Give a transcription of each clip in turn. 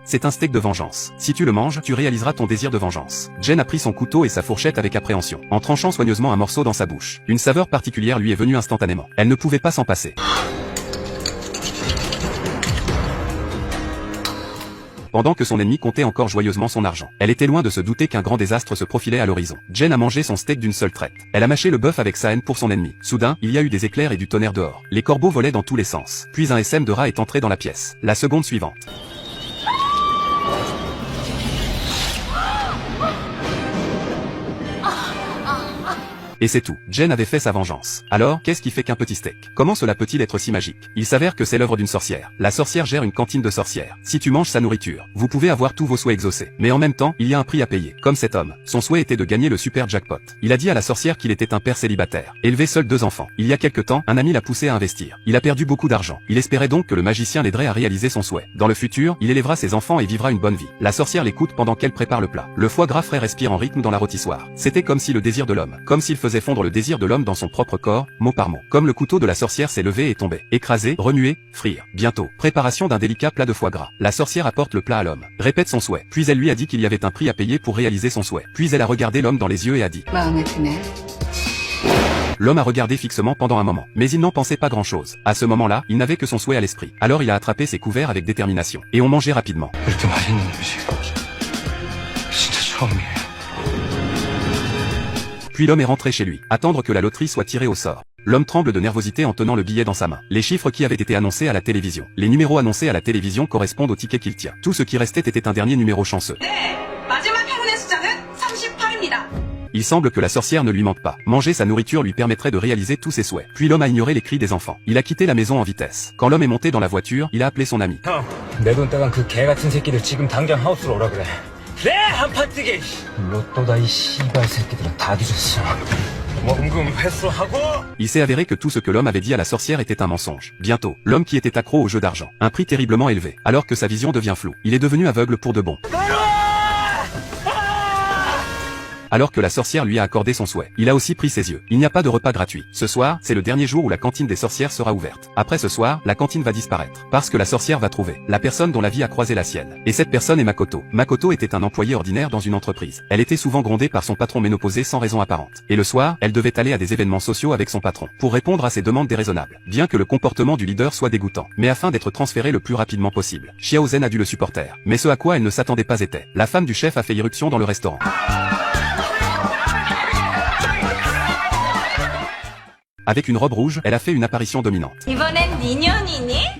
C'est un steak de vengeance. Si tu le manges, tu réaliseras ton désir de vengeance. Jen a pris son couteau et sa fourchette avec appréhension, en tranchant soigneusement un morceau dans sa bouche. Une saveur particulière lui est venue instantanément. Elle ne pouvait pas s'en passer. Pendant que son ennemi comptait encore joyeusement son argent. Elle était loin de se douter qu'un grand désastre se profilait à l'horizon. Jen a mangé son steak d'une seule traite. Elle a mâché le bœuf avec sa haine pour son ennemi. Soudain, il y a eu des éclairs et du tonnerre dehors. Les corbeaux volaient dans tous les sens. Puis un SM de rat est entré dans la pièce. La seconde suivante. Et c'est tout. Jen avait fait sa vengeance. Alors, qu'est-ce qui fait qu'un petit steak? Comment cela peut-il être si magique? Il s'avère que c'est l'œuvre d'une sorcière. La sorcière gère une cantine de sorcières. Si tu manges sa nourriture, vous pouvez avoir tous vos souhaits exaucés. Mais en même temps, il y a un prix à payer. Comme cet homme. Son souhait était de gagner le super jackpot. Il a dit à la sorcière qu'il était un père célibataire. Élevé seul 2 enfants. Il y a quelque temps, un ami l'a poussé à investir. Il a perdu beaucoup d'argent. Il espérait donc que le magicien l'aiderait à réaliser son souhait. Dans le futur, il élèvera ses enfants et vivra une bonne vie. La sorcière l'écoute pendant qu'elle prépare le plat. Le foie gras frais respire en rythme dans la rôtissoire. C'était comme si le désir de l'homme. Comme s'il faisait fondre le désir de l'homme dans son propre corps, mot par mot. Comme le couteau de la sorcière s'est levé et tombé. Écrasé, remué, frire. Bientôt. Préparation d'un délicat plat de foie gras. La sorcière apporte le plat à l'homme. Répète son souhait. Puis elle lui a dit qu'il y avait un prix à payer pour réaliser son souhait. Puis elle a regardé l'homme dans les yeux et a dit. L'homme a regardé fixement pendant un moment. Mais il n'en pensait pas grand-chose. À ce moment-là, il n'avait que son souhait à l'esprit. Alors il a attrapé ses couverts avec détermination. Et on mangeait rapidement. Puis l'homme est rentré chez lui. Attendre que la loterie soit tirée au sort. L'homme tremble de nervosité en tenant le billet dans sa main. Les chiffres qui avaient été annoncés à la télévision. Les numéros annoncés à la télévision correspondent au ticket qu'il tient. Tout ce qui restait était un dernier numéro chanceux. Il semble que la sorcière ne lui manque pas. Manger sa nourriture lui permettrait de réaliser tous ses souhaits. Puis l'homme a ignoré les cris des enfants. Il a quitté la maison en vitesse. Quand l'homme est monté dans la voiture, il a appelé son ami. Il s'est avéré que tout ce que l'homme avait dit à la sorcière était un mensonge. Bientôt, l'homme qui était accro au jeu d'argent. Un prix terriblement élevé. Alors que sa vision devient floue. Il est devenu aveugle pour de bon. Alors que la sorcière lui a accordé son souhait. Il a aussi pris ses yeux. Il n'y a pas de repas gratuit. Ce soir, c'est le dernier jour où la cantine des sorcières sera ouverte. Après ce soir, la cantine va disparaître. Parce que la sorcière va trouver la personne dont la vie a croisé la sienne. Et cette personne est Makoto. Makoto était un employé ordinaire dans une entreprise. Elle était souvent grondée par son patron ménopausé sans raison apparente. Et le soir, elle devait aller à des événements sociaux avec son patron. Pour répondre à ses demandes déraisonnables. Bien que le comportement du leader soit dégoûtant. Mais afin d'être transféré le plus rapidement possible. Xiaozen a dû le supporter. Mais ce à quoi elle ne s'attendait pas était. La femme du chef a fait irruption dans le restaurant. Avec une robe rouge, elle a fait une apparition dominante.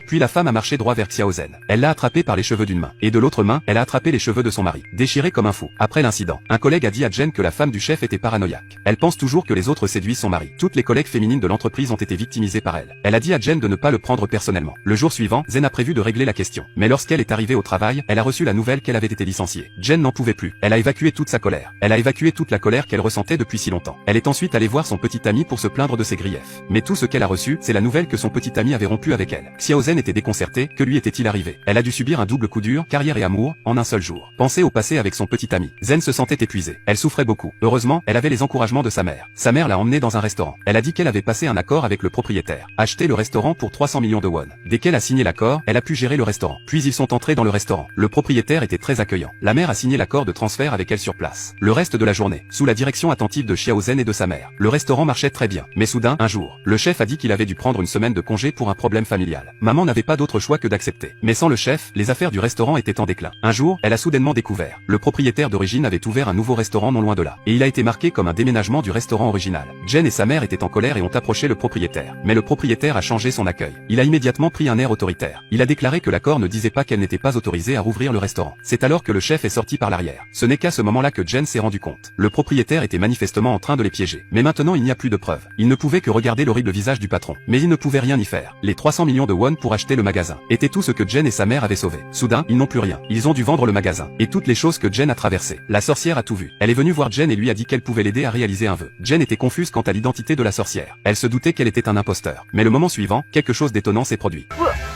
Puis la femme a marché droit vers Xiaozen. Elle l'a attrapé par les cheveux d'une main. Et de l'autre main, elle a attrapé les cheveux de son mari, déchiré comme un fou. Après l'incident, un collègue a dit à Jen que la femme du chef était paranoïaque. Elle pense toujours que les autres séduisent son mari. Toutes les collègues féminines de l'entreprise ont été victimisées par elle. Elle a dit à Jen de ne pas le prendre personnellement. Le jour suivant, Zen a prévu de régler la question. Mais lorsqu'elle est arrivée au travail, elle a reçu la nouvelle qu'elle avait été licenciée. Jen n'en pouvait plus. Elle a évacué toute sa colère. Elle a évacué toute la colère qu'elle ressentait depuis si longtemps. Elle est ensuite allée voir son petit ami pour se plaindre de ses griefs. Mais tout ce qu'elle a reçu, c'est la nouvelle que son petit ami avait rompu avec elle. Xiaozen était déconcertée, que lui était-il arrivé? Elle a dû subir un double coup dur, carrière et amour, en un seul jour. Penser au passé avec son petit ami. Zen se sentait épuisée. Elle souffrait beaucoup. Heureusement, elle avait les encouragements de sa mère. Sa mère l'a emmenée dans un restaurant. Elle a dit qu'elle avait passé un accord avec le propriétaire. Acheté le restaurant pour 300 millions de won. Dès qu'elle a signé l'accord, elle a pu gérer le restaurant. Puis ils sont entrés dans le restaurant. Le propriétaire était très accueillant. La mère a signé l'accord de transfert avec elle sur place. Le reste de la journée, sous la direction attentive de Xiaozen et de sa mère. Le restaurant marchait très bien. Mais soudain, un jour, le chef a dit qu'il avait dû prendre une semaine de congé pour un problème familial. Maman n'avait pas d'autre choix que d'accepter. Mais sans le chef, les affaires du restaurant étaient en déclin. Un jour, elle a soudainement découvert. Le propriétaire d'origine avait ouvert un nouveau restaurant non loin de là. Et il a été marqué comme un déménagement du restaurant original. Jen et sa mère étaient en colère et ont approché le propriétaire. Mais le propriétaire a changé son accueil. Il a immédiatement pris un air autoritaire. Il a déclaré que l'accord ne disait pas qu'elle n'était pas autorisée à rouvrir le restaurant. C'est alors que le chef est sorti par l'arrière. Ce n'est qu'à ce moment-là que Jen s'est rendu compte. Le propriétaire était manifestement en train de les piéger. Mais maintenant il n'y a plus de preuves. Il ne pouvait que regarder l'horrible visage du patron. Mais il ne pouvait rien y faire. Les 300 millions de won pour acheter le magasin étaient tout ce que Jen et sa mère avaient sauvé. Soudain, ils n'ont plus rien. Ils ont dû vendre le magasin et toutes les choses que Jen a traversées. La sorcière a tout vu. Elle est venue voir Jen et lui a dit qu'elle pouvait l'aider à réaliser un vœu. Jen était confuse quant à l'identité de la sorcière. Elle se doutait qu'elle était un imposteur. Mais le moment suivant, quelque chose d'étonnant s'est produit.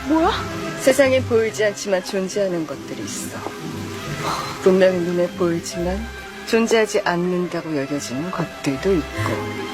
뭐야? 세상에 보이지 않지만 존재하는 것들이 있어. 분명히 눈에 보이지만 존재하지 않는다고 여겨지는 것들도 있고.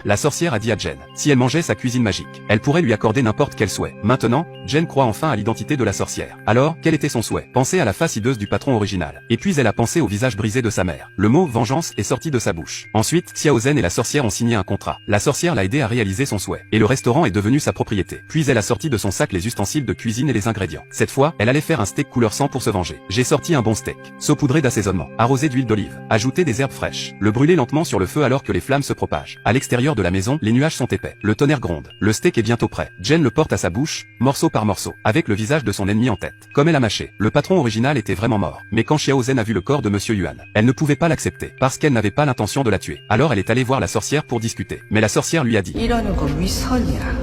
La sorcière a dit à Jen, si elle mangeait sa cuisine magique, elle pourrait lui accorder n'importe quel souhait. Maintenant, Jen croit enfin à l'identité de la sorcière. Alors, quel était son souhait? Penser à la face hideuse du patron original. Et puis elle a pensé au visage brisé de sa mère. Le mot vengeance est sorti de sa bouche. Ensuite, Xiao Zhen et la sorcière ont signé un contrat. La sorcière l'a aidé à réaliser son souhait. Et le restaurant est devenu sa propriété. Puis elle a sorti de son sac les ustensiles de cuisine et les ingrédients. Cette fois, elle allait faire un steak couleur sang pour se venger. J'ai sorti un bon steak. Saupoudré d'assaisonnement. Arrosé d'huile d'olive. Ajouté des herbes fraîches. Le brûler lentement sur le feu alors que les flammes se propagent. À l'extérieur de la maison, les nuages sont épais. Le tonnerre gronde. Le steak est bientôt prêt. Jen le porte à sa bouche, morceau par morceau, avec le visage de son ennemi en tête. Comme elle a mâché. Le patron original était vraiment mort. Mais quand Xiao Zhen a vu le corps de Monsieur Yuan, elle ne pouvait pas l'accepter, parce qu'elle n'avait pas l'intention de la tuer. Alors elle est allée voir la sorcière pour discuter. Mais la sorcière lui a dit, 이러는 거 위선이야.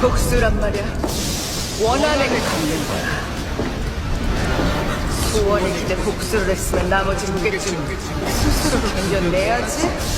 복수란 말이야. 원한액을 갚는 거야. 소원이 기대 복수를 했으면 나머지 무게를 스스로 견뎌내야지.